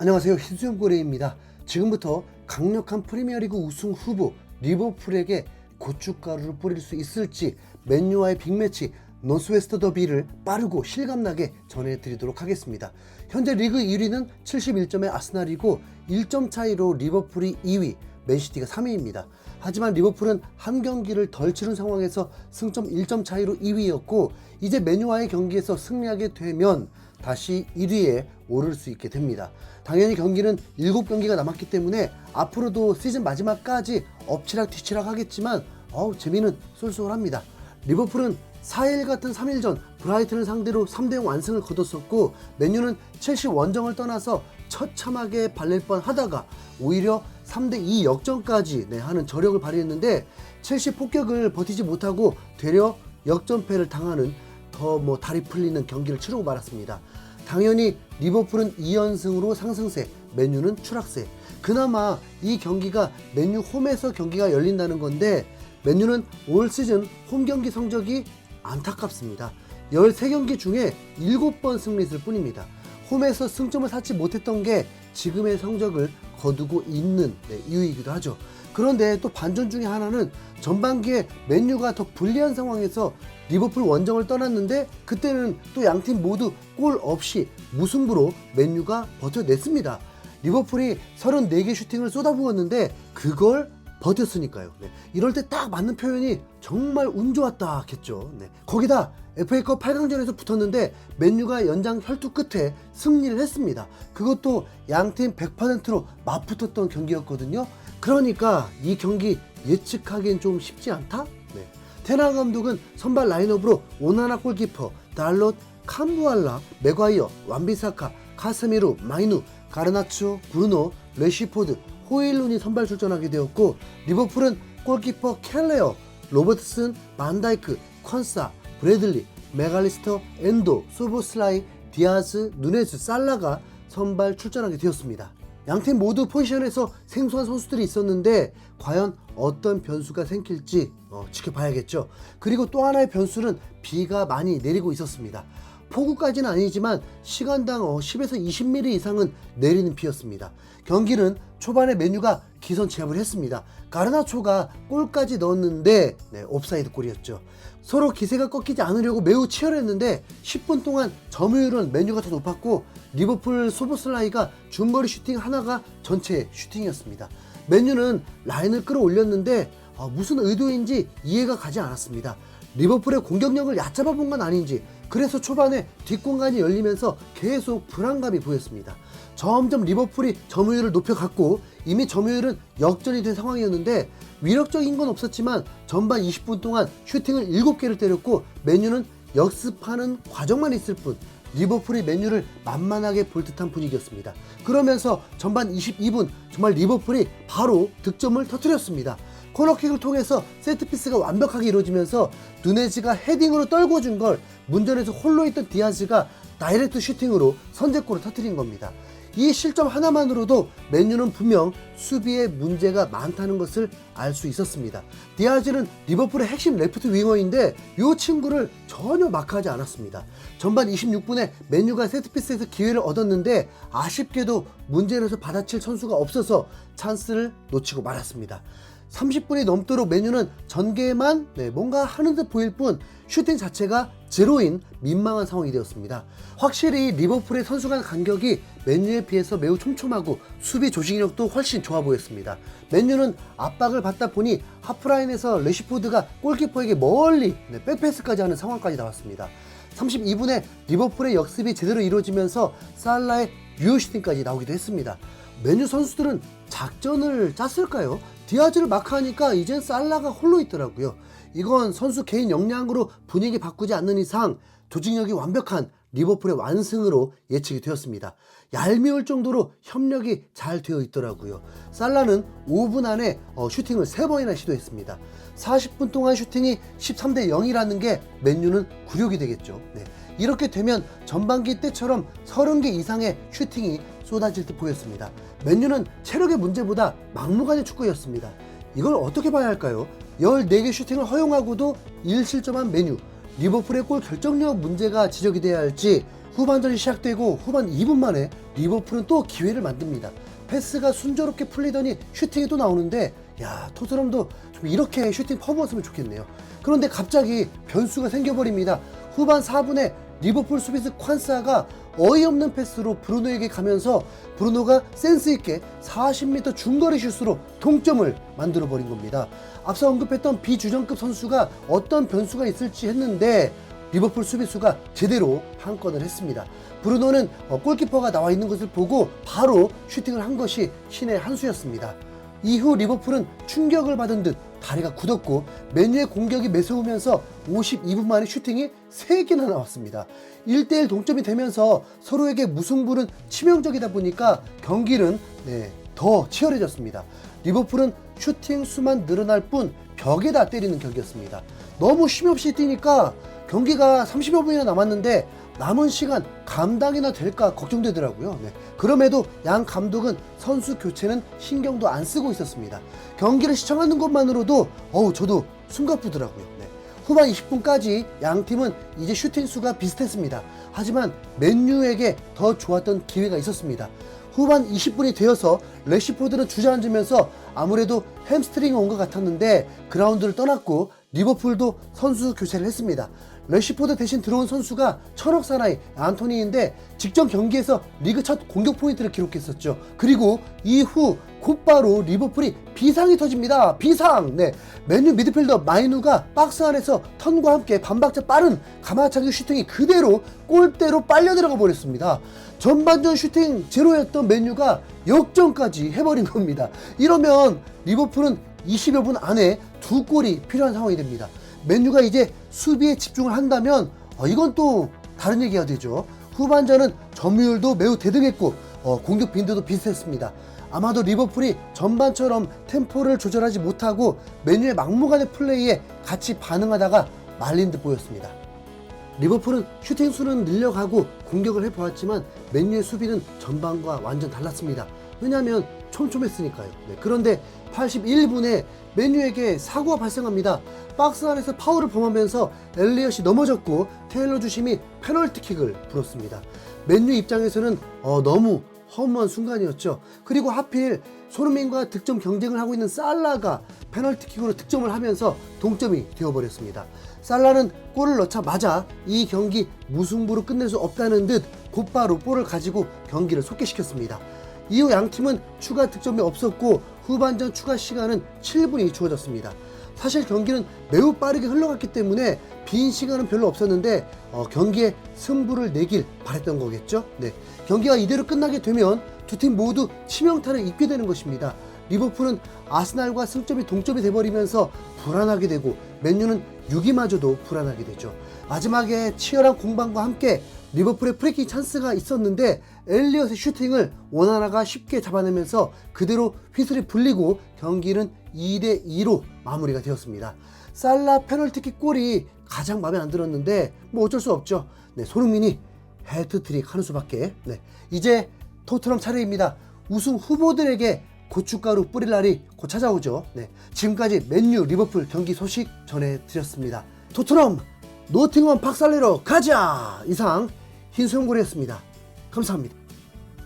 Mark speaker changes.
Speaker 1: 안녕하세요. 희수연고래입니다. 지금부터 강력한 프리미어리그 우승 후보 리버풀에게 고춧가루를 뿌릴 수 있을지 맨유와의 빅매치 노스웨스트 더비를 빠르고 실감나게 전해드리도록 하겠습니다. 현재 리그 1위는 71점의 아스날이고 1점 차이로 리버풀이 2위, 맨시티가 3위입니다. 하지만 리버풀은 한 경기를 덜 치른 상황에서 승점 1점 차이로 2위였고 이제 맨유와의 경기에서 승리하게 되면 다시 1위에 오를 수 있게 됩니다. 당연히 경기는 7경기가 남았기 때문에 앞으로도 시즌 마지막까지 엎치락 뒤치락 하겠지만 재미는 쏠쏠합니다. 리버풀은 4일 같은 3일 전 브라이튼을 상대로 3대0 완승을 거뒀었고 맨유는 첼시 원정을 떠나서 처참하게 발릴 뻔 하다가 오히려 3대2 역전까지 하는 저력을 발휘했는데 첼시 폭격을 버티지 못하고 되려 역전패를 당하는 더 다리 풀리는 경기를 치르고 말았습니다. 당연히 리버풀은 2연승으로 상승세, 맨유는 추락세. 그나마 이 경기가 맨유 홈에서 경기가 열린다는 건데 맨유는 올 시즌 홈 경기 성적이 안타깝습니다. 13경기 중에 7번 승리했을 뿐입니다. 홈에서 승점을 쌓지 못했던 게 지금의 성적을 거두고 있는 이유이기도 하죠. 그런데 또 반전 중에 하나는 전반기에 맨유가 더 불리한 상황에서 리버풀 원정을 떠났는데 그때는 또 양팀 모두 골 없이 무승부로 맨유가 버텨냈습니다. 리버풀이 34개 슈팅을 쏟아부었는데 그걸 버텼으니까요. 이럴 때 딱 맞는 표현이 정말 운 좋았다 겠죠. 거기다 FA컵 8강전에서 붙었는데 맨유가 연장 혈투 끝에 승리를 했습니다. 그것도 양팀 100%로 맞붙었던 경기였거든요. 그러니까 이 경기 예측하기엔 좀 쉽지 않다? 테나 감독은 선발 라인업으로 오나나 골키퍼, 달롯, 캄부알라, 맥과이어, 완비사카, 카세미루, 마이누, 가르나초, 브루노, 레시포드, 호일룬이 선발 출전하게 되었고 리버풀은 골키퍼 켈레어, 로버트슨, 반다이크, 콘사, 브래들리, 메갈리스터, 엔도, 소보슬라이, 디아즈, 누네즈, 살라가 선발 출전하게 되었습니다. 양팀 모두 포지션에서 생소한 선수들이 있었는데 과연 어떤 변수가 생길지 지켜봐야겠죠. 그리고 또 하나의 변수는 비가 많이 내리고 있었습니다. 폭우까지는 아니지만 시간당 10에서 20mm 이상은 내리는 비였습니다. 경기는 초반에 맨유가 기선 제압을 했습니다. 가르나초가 골까지 넣었는데 옵사이드 골이었죠. 서로 기세가 꺾이지 않으려고 매우 치열했는데 10분 동안 점유율은 맨유가 더 높았고 리버풀 소보슬라이가 중거리 슈팅 하나가 전체 슈팅이었습니다. 맨유는 라인을 끌어올렸는데 무슨 의도인지 이해가 가지 않았습니다. 리버풀의 공격력을 얕잡아 본 건 아닌지 그래서 초반에 뒷공간이 열리면서 계속 불안감이 보였습니다. 점점 리버풀이 점유율을 높여갔고 이미 점유율은 역전이 된 상황이었는데 위력적인 건 없었지만 전반 20분 동안 슈팅을 7개를 때렸고 맨유는 역습하는 과정만 있을 뿐 리버풀이 맨유를 만만하게 볼 듯한 분위기였습니다. 그러면서 전반 22분 정말 리버풀이 바로 득점을 터뜨렸습니다. 코너킥을 통해서 세트피스가 완벽하게 이루어지면서 누네즈가 헤딩으로 떨궈준 걸 문전에서 홀로 있던 디아즈가 다이렉트 슈팅으로 선제골을 터뜨린 겁니다. 이 실점 하나만으로도 맨유는 분명 수비에 문제가 많다는 것을 알 수 있었습니다. 디아즈는 리버풀의 핵심 레프트 윙어인데 이 친구를 전혀 마크하지 않았습니다. 전반 26분에 맨유가 세트피스에서 기회를 얻었는데 아쉽게도 문제에서 받아칠 선수가 없어서 찬스를 놓치고 말았습니다. 30분이 넘도록 맨유는 전개에만 뭔가 하는 듯 보일 뿐 슈팅 자체가 제로인 민망한 상황이 되었습니다. 확실히 리버풀의 선수 간 간격이 맨유에 비해서 매우 촘촘하고 수비 조직력도 훨씬 좋아 보였습니다. 맨유는 압박을 받다 보니 하프라인에서 레시포드가 골키퍼에게 멀리 백패스까지 하는 상황까지 나왔습니다. 32분에 리버풀의 역습이 제대로 이루어지면서 살라의 유효 슈팅까지 나오기도 했습니다. 맨유 선수들은 작전을 짰을까요? 디아즈를 마크하니까 이젠 살라가 홀로 있더라고요. 이건 선수 개인 역량으로 분위기 바꾸지 않는 이상 조직력이 완벽한 리버풀의 완승으로 예측이 되었습니다. 얄미울 정도로 협력이 잘 되어 있더라고요. 살라는 5분 안에 슈팅을 3번이나 시도했습니다. 40분 동안 슈팅이 13대 0이라는 게 맨유는 굴욕이 되겠죠. 이렇게 되면 전반기 때처럼 30개 이상의 슈팅이 쏟아질 듯 보였습니다. 맨유는 체력의 문제보다 막무가내 축구였습니다. 이걸 어떻게 봐야 할까요? 14개 슈팅을 허용하고도 1실점한 맨유. 리버풀의 골 결정력 문제가 지적이 돼야 할지 후반전이 시작되고 후반 2분 만에 리버풀은 또 기회를 만듭니다. 패스가 순조롭게 풀리더니 슈팅이 또 나오는데, 야, 토트넘도 좀 이렇게 슈팅 퍼부었으면 좋겠네요. 그런데 갑자기 변수가 생겨버립니다. 후반 4분에 리버풀 수비수 콴사가 어이없는 패스로 브루노에게 가면서 브루노가 센스있게 40m 중거리 슛으로 동점을 만들어버린 겁니다. 앞서 언급했던 비주전급 선수가 어떤 변수가 있을지 했는데 리버풀 수비수가 제대로 한 건을 했습니다. 브루노는 골키퍼가 나와 있는 것을 보고 바로 슈팅을 한 것이 신의 한 수였습니다. 이후 리버풀은 충격을 받은 듯 다리가 굳었고 맨유의 공격이 매서우면서 52분 만에 슈팅이 3개나 나왔습니다. 1대1 동점이 되면서 서로에게 무승부는 치명적이다 보니까 경기는 더 치열해졌습니다. 리버풀은 슈팅 수만 늘어날 뿐 벽에다 때리는 경기였습니다. 너무 쉼없이 뛰니까 경기가 30여 분이나 남았는데 남은 시간 감당이나 될까 걱정되더라고요. 그럼에도 양 감독은 선수 교체는 신경도 안 쓰고 있었습니다. 경기를 시청하는 것만으로도 저도 숨가쁘더라고요. 후반 20분까지 양 팀은 이제 슈팅 수가 비슷했습니다. 하지만 맨유에게 더 좋았던 기회가 있었습니다. 후반 20분이 되어서 래시포드는 주저앉으면서 아무래도 햄스트링이 온 것 같았는데 그라운드를 떠났고 리버풀도 선수 교체를 했습니다. 래시포드 대신 들어온 선수가 천억 사나이 안토니인데 직전 경기에서 리그 첫 공격 포인트를 기록했었죠. 그리고 이후 곧바로 리버풀이 비상이 터집니다. 비상! 맨유 미드필더 마이누가 박스 안에서 턴과 함께 반박자 빠른 가마차기 슈팅이 그대로 골대로 빨려 들어가 버렸습니다. 전반전 슈팅 제로였던 맨유가 역전까지 해버린 겁니다. 이러면 리버풀은 20여 분 안에 2골이 필요한 상황이 됩니다. 맨유가 이제 수비에 집중을 한다면 이건 또 다른 얘기가 되죠. 후반전은 점유율도 매우 대등했고 공격 빈도도 비슷했습니다. 아마도 리버풀이 전반처럼 템포를 조절하지 못하고 맨유의 막무가내 플레이에 같이 반응하다가 말린 듯 보였습니다. 리버풀은 슈팅 수는 늘려가고 공격을 해보았지만 맨유의 수비는 전반과 완전 달랐습니다. 왜냐하면 촘촘했으니까요. 그런데 81분에 맨유에게 사고가 발생합니다. 박스 안에서 파울을 범하면서 엘리엇이 넘어졌고 테일러 주심이 페널티킥을 불었습니다. 맨유 입장에서는 너무 허무한 순간이었죠. 그리고 하필 손흥민과 득점 경쟁을 하고 있는 살라가 페널티킥으로 득점을 하면서 동점이 되어버렸습니다. 살라는 골을 넣자마자 이 경기 무승부로 끝낼 수 없다는 듯 곧바로 볼을 가지고 경기를 속개시켰습니다. 이후 양팀은 추가 득점이 없었고 후반전 추가 시간은 7분이 주어졌습니다. 사실 경기는 매우 빠르게 흘러갔기 때문에 빈 시간은 별로 없었는데 경기에 승부를 내길 바랬던 거겠죠. 경기가 이대로 끝나게 되면 두 팀 모두 치명타를 입게 되는 것입니다. 리버풀은 아스날과 승점이 동점이 돼버리면서 불안하게 되고 맨유는 6위마저도 불안하게 되죠. 마지막에 치열한 공방과 함께 리버풀의 프리킥 찬스가 있었는데 엘리엇의 슈팅을 오나나가 쉽게 잡아내면서 그대로 휘슬이 불리고 경기는 2대2로 마무리가 되었습니다. 살라 페널티킥 골이 가장 마음에 안 들었는데 어쩔 수 없죠. 손흥민이 해트트릭 하는 수밖에. 이제 토트넘 차례입니다. 우승 후보들에게 고춧가루 뿌릴 날이 곧 찾아오죠. 지금까지 맨유 리버풀 경기 소식 전해드렸습니다. 토트넘 노팅엄 박살내러 가자! 이상 흰수염고리였습니다. 감사합니다.